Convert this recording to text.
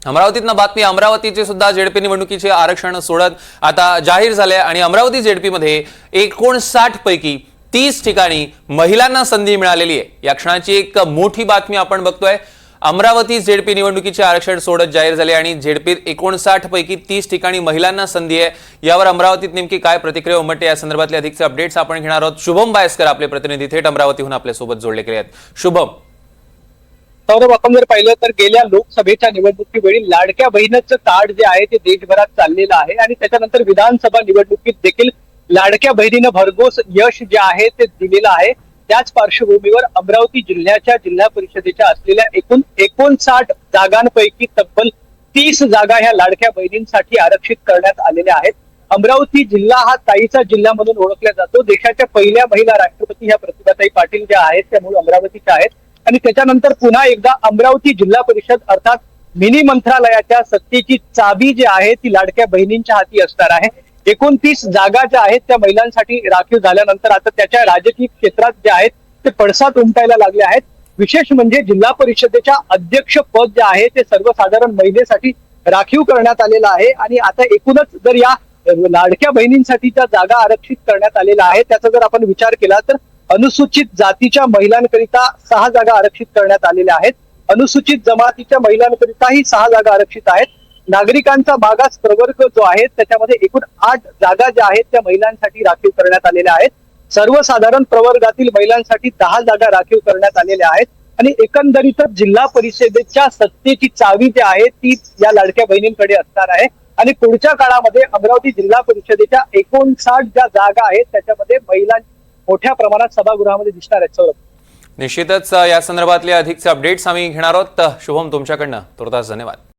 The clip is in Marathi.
अमरावतीतनं बातमी अमरावतीचे सुद्धा जेडपी निवडणुकीचे आरक्षण सोडत आता जाहीर झाले आणि अमरावती जेडपी मध्ये 59 पैकी 30 ठिकाणी महिलांना संधी मिळालेली आहे। या क्षणाची एक मोठी बातमी आपण बघतोय। अमरावती जेडपी निवडणुकीचे आरक्षण सोडत जाहीर झाले आणि जेडपीत 59 पैकी 30 ठिकाणी महिलांना संधी आहे। यावर अमरावतीत नेमकी काय प्रतिक्रिया उमटते या संदर्भातले अधिकचे अपडेट्स आपण घेणार आहोत। शुभम बायस्कर आपले प्रतिनिधी थेट अमरावतीहून आपल्या सोबत जोडले गेले आहेत। शुभम, सौरभ, आपण जर पाहिलं तर गेल्या लोकसभेच्या निवडणुकीवेळी लाडक्या बहिणीचं कार्ड जे आहे ते देशभरात चाललेलं आहे आणि त्याच्यानंतर विधानसभा निवडणुकीत देखील लाडक्या बहिणीनं भरघोस यश जे आहे ते दिलेलं आहे। त्याच पार्श्वभूमीवर अमरावती जिल्ह्याच्या जिल्हा परिषदेच्या असलेल्या एकूण 59 जागांपैकी तब्बल 30 जागा ह्या लाडक्या बहिणींसाठी आरक्षित करण्यात आलेल्या आहेत। अमरावती जिल्हा हा ताईचा जिल्हा म्हणून ओळखला जातो। देशाच्या पहिल्या महिला राष्ट्रपती ह्या प्रतिभाताई पाटील ज्या आहेत त्या मूळ अमरावतीच्या आहेत आणि त्याच्यानंतर पुन्हा एकदा अमरावती जिल्हा परिषद अर्थात मिनी मंत्रालयाच्या सत्तेची चाबी जी आहे ती लाडक्या बहिणींच्या हाती असणार आहे। 29 जागा ज्या आहेत त्या महिलांसाठी राखीव झाल्यानंतर आता त्याच्या राजकीय क्षेत्रात जे आहेत ते पडसाद उमटायला लागले आहेत। विशेष म्हणजे जिल्हा परिषदेच्या अध्यक्ष पद जे आहे ते सर्वसाधारण महिलेसाठी राखीव करण्यात आलेलं आहे आणि आता एकूणच जर या लाडक्या बहिणींसाठीच्या जागा आरक्षित करण्यात आलेल्या आहेत त्याचा जर आपण विचार केला तर अनुसूचित जातीच्या महिलांकरिता 6 जागा आरक्षित करण्यात आलेल्या आहेत। अनुसूचित जमातीच्या महिलांकरिताही 6 जागा आरक्षित आहेत। नागरिकांचा मागास प्रवर्ग जो आहे त्याच्यामध्ये एकूण 8 जागा ज्या आहेत त्या महिलांसाठी राखीव करण्यात आलेल्या आहेत। सर्वसाधारण प्रवर्गातील महिलांसाठी 10 जागा राखीव करण्यात आलेल्या आहेत आणि एकंदरीतच जिल्हा परिषदेच्या सत्तेची चावी जी आहे ती या लाडक्या बहिणींकडे असणार आहे आणि पुढच्या काळामध्ये अमरावती जिल्हा परिषदेच्या 59 ज्या जागा आहेत त्याच्यामध्ये महिला मोठ्या प्रमाणात सभागृहामध्ये दिसणार आहेत। सौरभ, निश्चितच या संदर्भातले अधिकचे अपडेट्स आम्ही घेणार आहोत। शुभम, तुमच्याकडनं तुर्तास धन्यवाद।